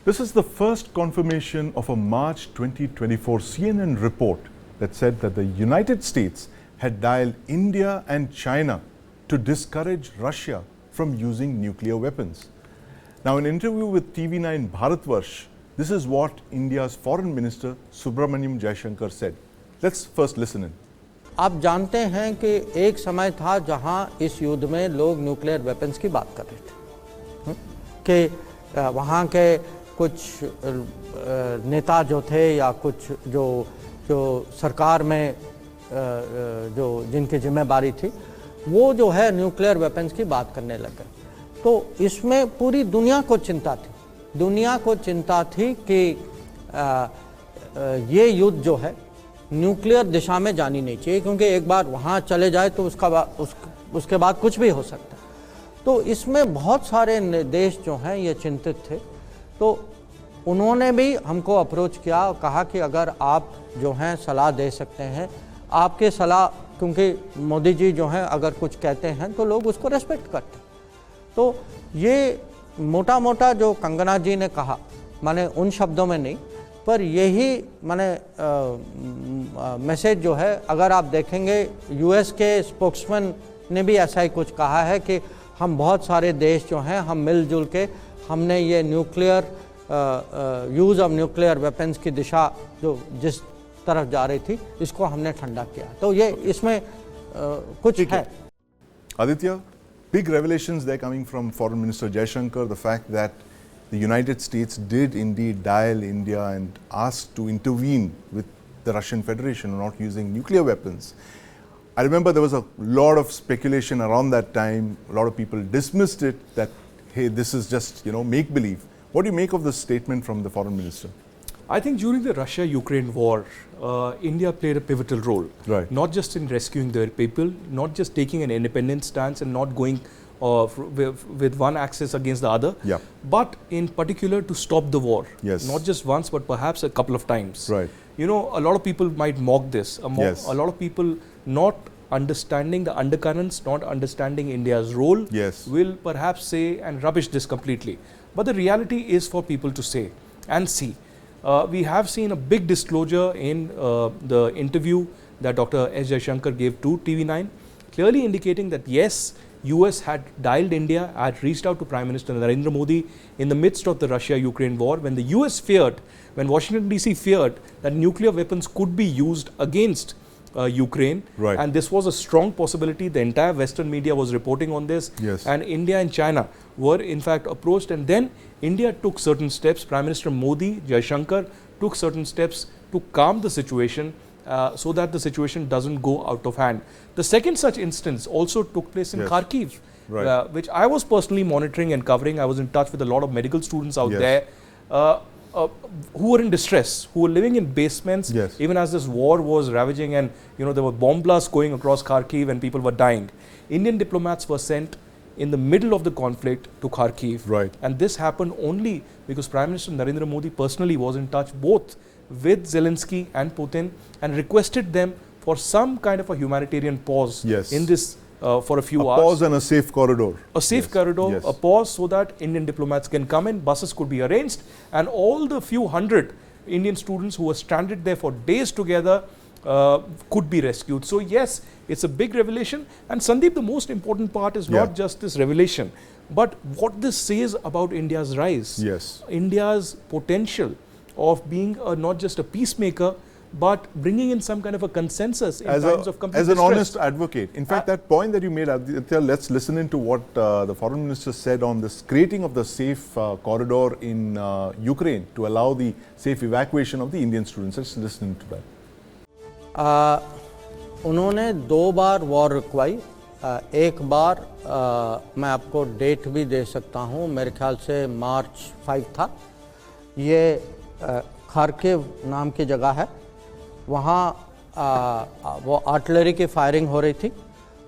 This is the first confirmation of a March 2024 CNN report that said that the United States had dialed India and China to discourage Russia from using nuclear weapons. Now, in an interview with TV9 Bharatvarsh, this is what India's Foreign Minister Subramanyam Jaishankar said. Let's first listen in. आप जानते हैं कि एक समय था जहां इस युद्ध में लोग न्यूक्लियर वेपन्स की बात कर रहे थे कि वहां के कुछ नेता जो थे या कुछ जो सरकार में जो जिनकी जिम्मेदारी थी वो जो है न्यूक्लियर वेपन्स की बात करने लगे। तो इसमें पूरी दुनिया को चिंता थी कि ये युद्ध जो है न्यूक्लियर दिशा में जानी नहीं चाहिए, क्योंकि एक बार वहाँ चले जाए तो उसके बाद कुछ भी हो सकता है। तो इसमें बहुत सारे देश जो हैं ये चिंतित थे। तो उन्होंने भी हमको अप्रोच किया और कहा कि अगर आप जो हैं सलाह दे सकते हैं, आपके सलाह, क्योंकि मोदी जी जो हैं अगर कुछ कहते हैं तो लोग उसको रेस्पेक्ट करते हैं। तो ये मोटा मोटा जो कंगना जी ने कहा, माने उन शब्दों में नहीं, पर यही माने मैसेज जो है, अगर आप देखेंगे यूएस के स्पोक्समैन ने भी ऐसा ही कुछ कहा है कि हम बहुत सारे देश जो हैं हम मिलजुल के हमने ये nuclear use of nuclear weapons की दिशा जो जिस तरफ जा रही थी इसको हमने ठंडा किया। तो ये इसमें कुछ है। Aditya, big revelations there coming from Foreign Minister Jaishankar, the fact that the United States did indeed dial India and ask to intervene with the Russian Federation on not using nuclear weapons. I remember there was a lot of speculation around that time. A lot of people dismissed it that, hey, this is just, make-believe. What do you make of this statement from the Foreign Minister? I think during the Russia-Ukraine war, India played a pivotal role. Right. Not just in rescuing their people, not just taking an independent stance and not going with one axis against the other, yeah, but in particular to stop the war. Yes. Not just once, but perhaps a couple of times. Right. A lot of people might mock this. Yes. A lot of people not understanding the undercurrents, not understanding India's role, yes, will perhaps say and rubbish this completely. But the reality is for people to say and see. We have seen a big disclosure in the interview that Dr. S. Jaishankar gave to TV9, clearly indicating that yes, US had dialed India, had reached out to Prime Minister Narendra Modi in the midst of the Russia-Ukraine war, when the US feared, when Washington DC feared that nuclear weapons could be used against Ukraine, right, and this was a strong possibility. The entire Western media was reporting on this, yes, and India and China were in fact approached, and then India took certain steps. Prime Minister Modi, Jaishankar took certain steps to calm the situation so that the situation doesn't go out of hand. The second such instance also took place in yes, Kharkiv, right, which I was personally monitoring and covering. I was in touch with a lot of medical students out yes, there who were in distress, who were living in basements, yes, even as this war was ravaging, and there were bomb blasts going across Kharkiv and people were dying. Indian diplomats were sent in the middle of the conflict to Kharkiv, right, and this happened only because Prime Minister Narendra Modi personally was in touch both with Zelensky and Putin and requested them for some kind of a humanitarian pause, yes, in this for a few hours. A pause and a safe corridor. A safe, yes, corridor, yes, a pause so that Indian diplomats can come in, buses could be arranged, and all the few hundred Indian students who were stranded there for days together could be rescued. So yes, it's a big revelation. And Sandeep, the most important part is not just this revelation, but what this says about India's rise. Yes. India's potential of being not just a peacemaker, but bringing in some kind of a consensus in times of complete distress. As an honest distress. advocate. In fact, that point that you made, Aditya, let's listen into what the Foreign Minister said on this creating of the safe corridor in Ukraine to allow the safe evacuation of the Indian students. Let's listen to that. उन्होंने 2 बार war रुकवाई। एक बार मैं आपको date भी दे सकता हूँ, मेरे ख्याल से मार्च 5 था। ये खार्किव नाम की जगह है, वहाँ वो आर्टिलरी की फायरिंग हो रही थी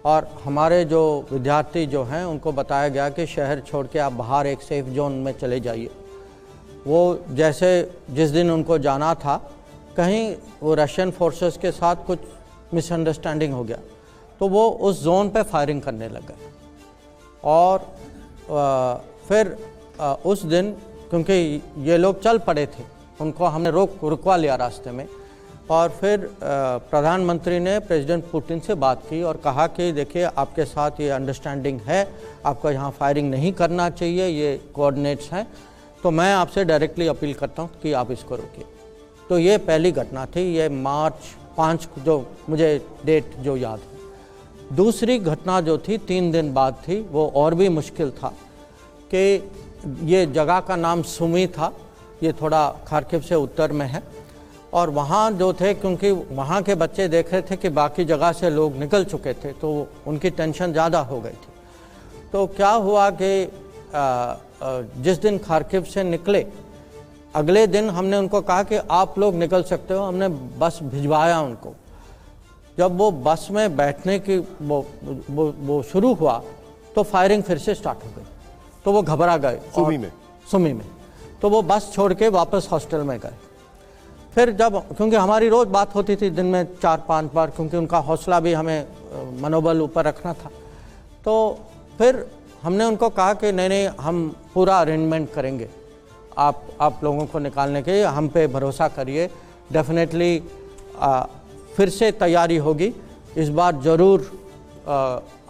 और हमारे जो विद्यार्थी जो हैं उनको बताया गया कि शहर छोड़ के आप बाहर एक सेफ जोन में चले जाइए। वो जैसे जिस दिन उनको जाना था, कहीं वो रशियन फोर्सेस के साथ कुछ मिसअंडरस्टैंडिंग हो गया, तो वो उस जोन पे फायरिंग करने लग गए। और फिर उस दिन क्योंकि ये लोग चल पड़े थे, उनको हमने रुकवा लिया रास्ते में। और फिर प्रधानमंत्री ने प्रेसिडेंट पुतिन से बात की और कहा कि देखिए आपके साथ ये अंडरस्टैंडिंग है, आपको यहाँ फायरिंग नहीं करना चाहिए, ये कोऑर्डिनेट्स हैं, तो मैं आपसे डायरेक्टली अपील करता हूँ कि आप इसको रोकिए। तो ये पहली घटना थी, ये मार्च 5 जो मुझे डेट जो याद है। दूसरी घटना जो थी 3 दिन बाद थी, वो और भी मुश्किल था कि ये जगह का नाम सुमी था, ये थोड़ा खार्किव से उत्तर में है। और वहाँ जो थे, क्योंकि वहाँ के बच्चे देख रहे थे कि बाकी जगह से लोग निकल चुके थे, तो उनकी टेंशन ज़्यादा हो गई थी। तो क्या हुआ कि जिस दिन खार्किव से निकले, अगले दिन हमने उनको कहा कि आप लोग निकल सकते हो, हमने बस भिजवाया उनको। जब वो बस में बैठने की वो शुरू हुआ तो फायरिंग फिर से स्टार्ट हो गई, तो वो घबरा गए सुमी में। तो वो बस छोड़ के वापस हॉस्टल में गए। फिर जब, क्योंकि हमारी रोज़ बात होती थी दिन में 4-5 बार, क्योंकि उनका हौसला भी हमें मनोबल ऊपर रखना था, तो फिर हमने उनको कहा कि नहीं हम पूरा अरेंजमेंट करेंगे, आप लोगों को निकालने के, हम पे भरोसा करिए, डेफिनेटली फिर से तैयारी होगी, इस बार ज़रूर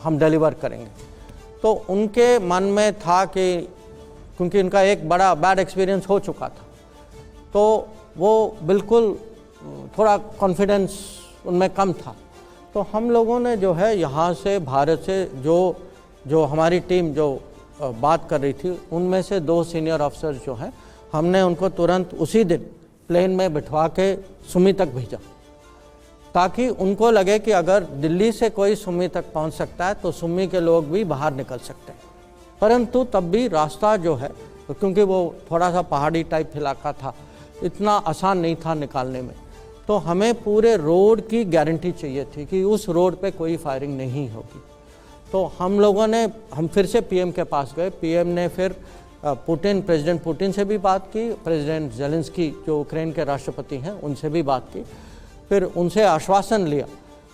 हम डिलीवर करेंगे। तो उनके मन में था कि क्योंकि उनका एक बड़ा बैड एक्सपीरियंस हो चुका था, तो वो बिल्कुल थोड़ा कॉन्फिडेंस उनमें कम था। तो हम लोगों ने जो है यहाँ से भारत से जो हमारी टीम जो बात कर रही थी, उनमें से 2 सीनियर ऑफिसर्स जो हैं, हमने उनको तुरंत उसी दिन प्लेन में बिठवा के सुमी तक भेजा, ताकि उनको लगे कि अगर दिल्ली से कोई सुमी तक पहुंच सकता है तो सुमी के लोग भी बाहर निकल सकते हैं। परंतु तब भी रास्ता जो है, क्योंकि वो थोड़ा सा पहाड़ी टाइप इलाका था, इतना आसान नहीं था निकालने में, तो हमें पूरे रोड की गारंटी चाहिए थी कि उस रोड पे कोई फायरिंग नहीं होगी। तो हम फिर से पीएम के पास गए। पीएम ने फिर प्रेसिडेंट पुतिन से भी बात की, प्रेसिडेंट जेलेंस्की जो यूक्रेन के राष्ट्रपति हैं उनसे भी बात की। फिर उनसे आश्वासन लिया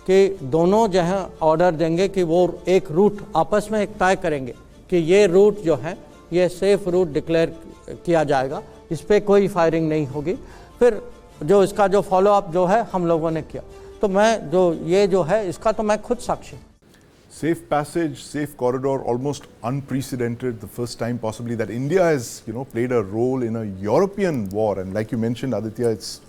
कि दोनों जो हैं ऑर्डर देंगे कि वो एक रूट आपस में एक तय करेंगे कि ये रूट जो है ये सेफ रूट डिक्लेयर किया जाएगा, इस पर कोई फायरिंग नहीं होगी। फिर जो इसका जो फॉलोअप जो है हम लोगों ने किया। तो ये जो है इसका तो मैं खुद साक्षी। Safe passage, safe corridor, almost unprecedented. The first time possibly that India has, played a role in a European war. And like you mentioned, Aditya, it's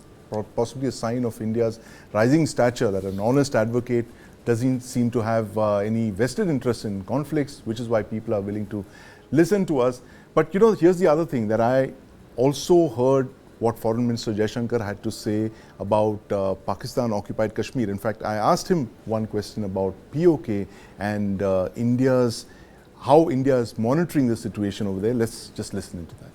possibly a sign of India's rising stature, that an honest advocate doesn't seem to have any vested interest in conflicts, which is why people are willing to listen to us. But here's the other thing, that I also heard what Foreign Minister Jaishankar had to say about Pakistan occupied Kashmir. In fact, I asked him one question about POK and how India is monitoring the situation over there. Let's just listen into that.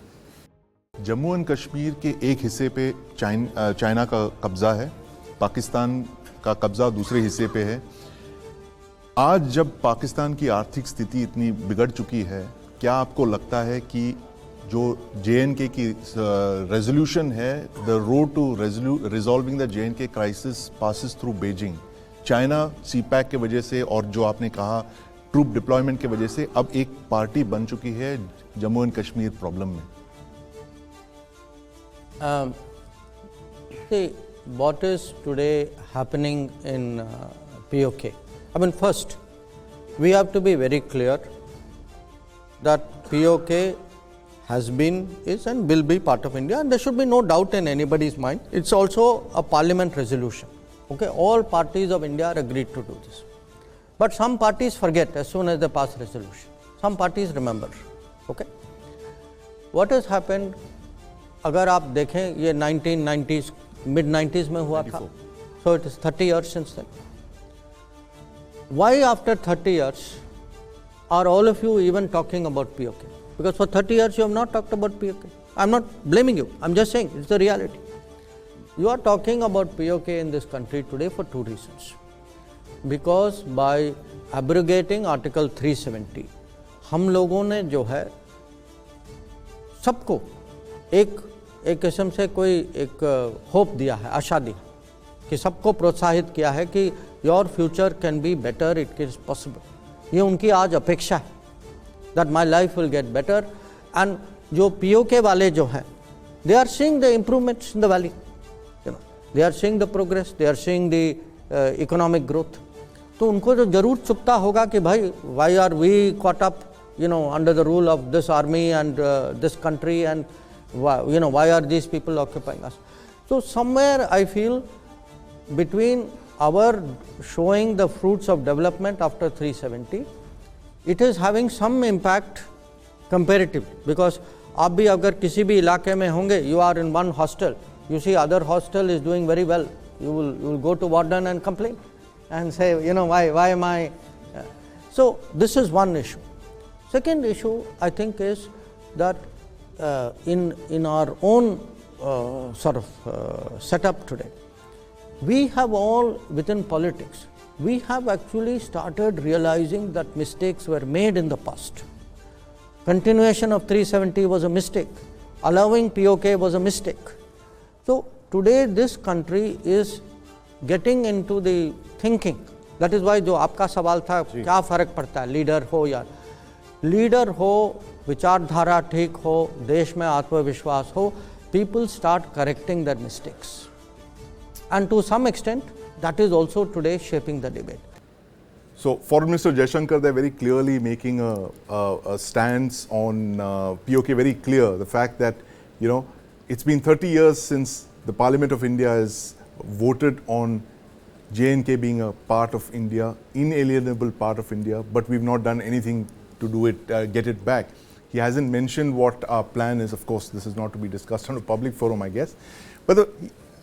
Jammu and Kashmir के एक हिस्से पे China का कब्जा है, पाकिस्तान का कब्जा दूसरे हिस्से पे है। आज जब पाकिस्तान की आर्थिक स्थिति इतनी बिगड़ चुकी है, क्या आपको लगता है कि जो JNK की रेजोल्यूशन है, the road to resolving the JNK crisis passes through Beijing, China CPEC के वजह से और जो आपने कहा ट्रूप डिप्लॉयमेंट के वजह से अब एक पार्टी बन चुकी है जम्मू एंड कश्मीर प्रॉब्लम में? See, what is today happening in POK? I mean, first, we have to be very clear that POK has been, is and will be part of India, and there should be no doubt in anybody's mind. It's also a parliament resolution. Okay, all parties of India are agreed to do this. But some parties forget as soon as they pass resolution. Some parties remember. Okay. What has happened? अगर आप देखें ये 1990s, mid-90s में हुआ था, so it is 30 years since then. Why after 30 years are all of you even talking about POK? Because for 30 years you have not talked about POK. I'm not blaming you, I'm just saying it's the reality. You are talking about POK in this country today for 2 reasons. Because by abrogating Article 370, हम लोगों ने जो है सबको एक किस्म से कोई एक होप दिया है, आशा दी कि सबको प्रोत्साहित किया है कि your future can be better, it is possible. ये उनकी आज अपेक्षा है, that my life will get better. And जो पीओके वाले जो हैं, they are seeing the improvements in the valley, they are seeing the progress, they are seeing the economic growth. तो उनको तो जरूर चुपता होगा कि भाई why are we caught up under the rule of this army and this country, and why are these people occupying us? So somewhere I feel between our showing the fruits of development after 370, it is having some impact comparatively, because आप भी अगर किसी भी इलाके में होंगे, you are in one hostel, you see other hostel is doing very well, you will go to warden and complain and say, why am I? So this is one issue. Second issue I think is that in our own setup today, we have all within politics, we have actually started realizing that mistakes were made in the past. Continuation of 370 was a mistake. Allowing POK was a mistake. So today this country is getting into the thinking. That is why जो आपका सवाल था, क्या फर्क पड़ता है leader हो या लीडर हो, विचारधारा ठीक हो, देश में आत्मविश्वास हो, people start correcting their mistakes. And to some extent, that is also today shaping the debate. So, Foreign Minister Jaishankar, they're very clearly making a stance on POK, very clear. The fact that, it's been 30 years since the Parliament of India has voted on J&K being a part of India, inalienable part of India, but we've not done anything to do it, get it back. He hasn't mentioned what our plan is. Of course, this is not to be discussed on a public forum, I guess. But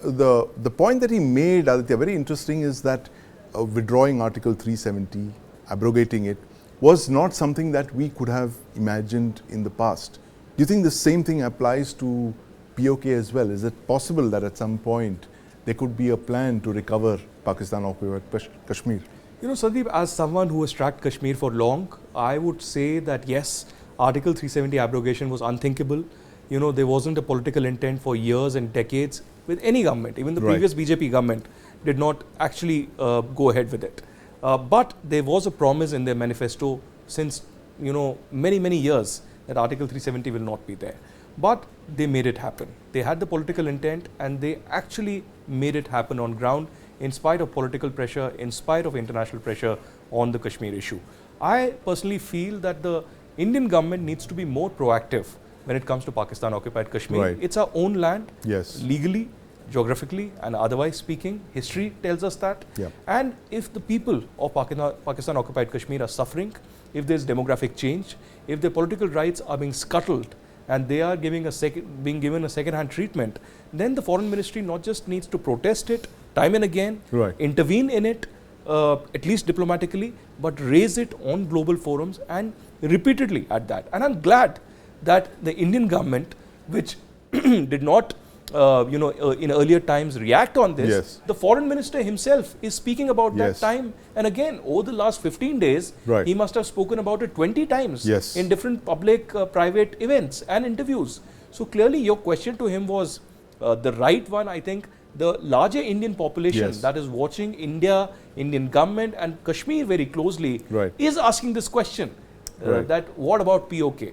the point that he made, Aditya, very interesting, is that withdrawing Article 370, abrogating it, was not something that we could have imagined in the past. Do you think the same thing applies to POK as well? Is it possible that at some point there could be a plan to recover Pakistan occupied Kashmir? Sandeep, as someone who has tracked Kashmir for long, I would say that yes, Article 370 abrogation was unthinkable. There wasn't a political intent for years and decades with any government. Even the previous BJP government did not actually go ahead with it. But there was a promise in their manifesto since many, many years that Article 370 will not be there. But they made it happen. They had the political intent and they actually made it happen on ground in spite of political pressure, in spite of international pressure on the Kashmir issue. I personally feel that the Indian government needs to be more proactive when it comes to Pakistan occupied Kashmir. Right. It's our own land, yes, legally, geographically and otherwise speaking. History tells us that. Yeah. And if the people of Pakistan occupied Kashmir are suffering, if there's demographic change, if their political rights are being scuttled and they are being given a second-hand treatment, then the foreign ministry not just needs to protest it time and again, intervene in it, at least diplomatically, but raise it on global forums and repeatedly at that. And I'm glad that the Indian government, which did not in earlier times react on this, yes, the foreign minister himself is speaking about that time and again. Over the last 15 days, he must have spoken about it 20 times in different public, private events and interviews. So clearly your question to him was the right one. I think the larger Indian population that is watching India, Indian government and Kashmir very closely is asking this question, that what about POK?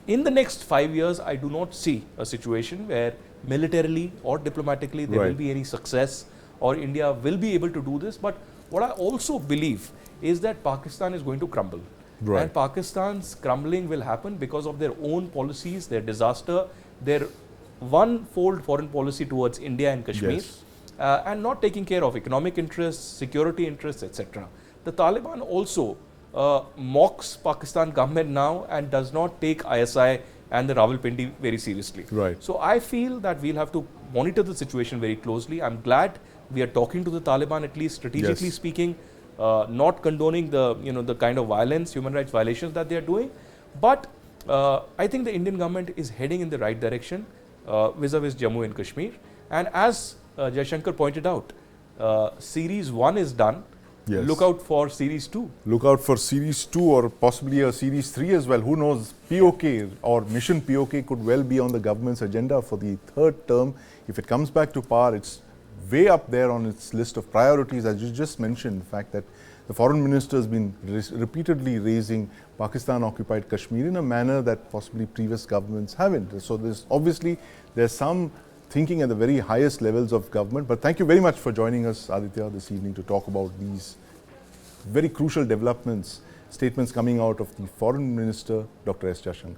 In the next 5 years, I do not see a situation where militarily or diplomatically there will be any success or India will be able to do this. But what I also believe is that Pakistan is going to crumble. And Pakistan's crumbling will happen because of their own policies, their disaster, their one-fold foreign policy towards India and Kashmir, and not taking care of economic interests, security interests, etc. The Taliban also mocks Pakistan government now and does not take ISI and the Rawalpindi very seriously. So I feel that we'll have to monitor the situation very closely. I'm glad we are talking to the Taliban, at least strategically speaking, not condoning the the kind of violence, human rights violations that they are doing. But I think the Indian government is heading in the right direction vis-a-vis Jammu and Kashmir. And as Jaishankar pointed out, Series 1 is done. Look out for Series 2. Look out for Series 2 or possibly a Series 3 as well. Who knows? POK or Mission POK could well be on the government's agenda for the third term. If it comes back to power, it's way up there on its list of priorities, as you just mentioned, the fact that The foreign minister has been repeatedly raising Pakistan-occupied Kashmir in a manner that possibly previous governments haven't. So there's some thinking at the very highest levels of government. But thank you very much for joining us, Aditya, this evening to talk about these very crucial developments, statements coming out of the Foreign Minister, Dr. S. Jaishankar.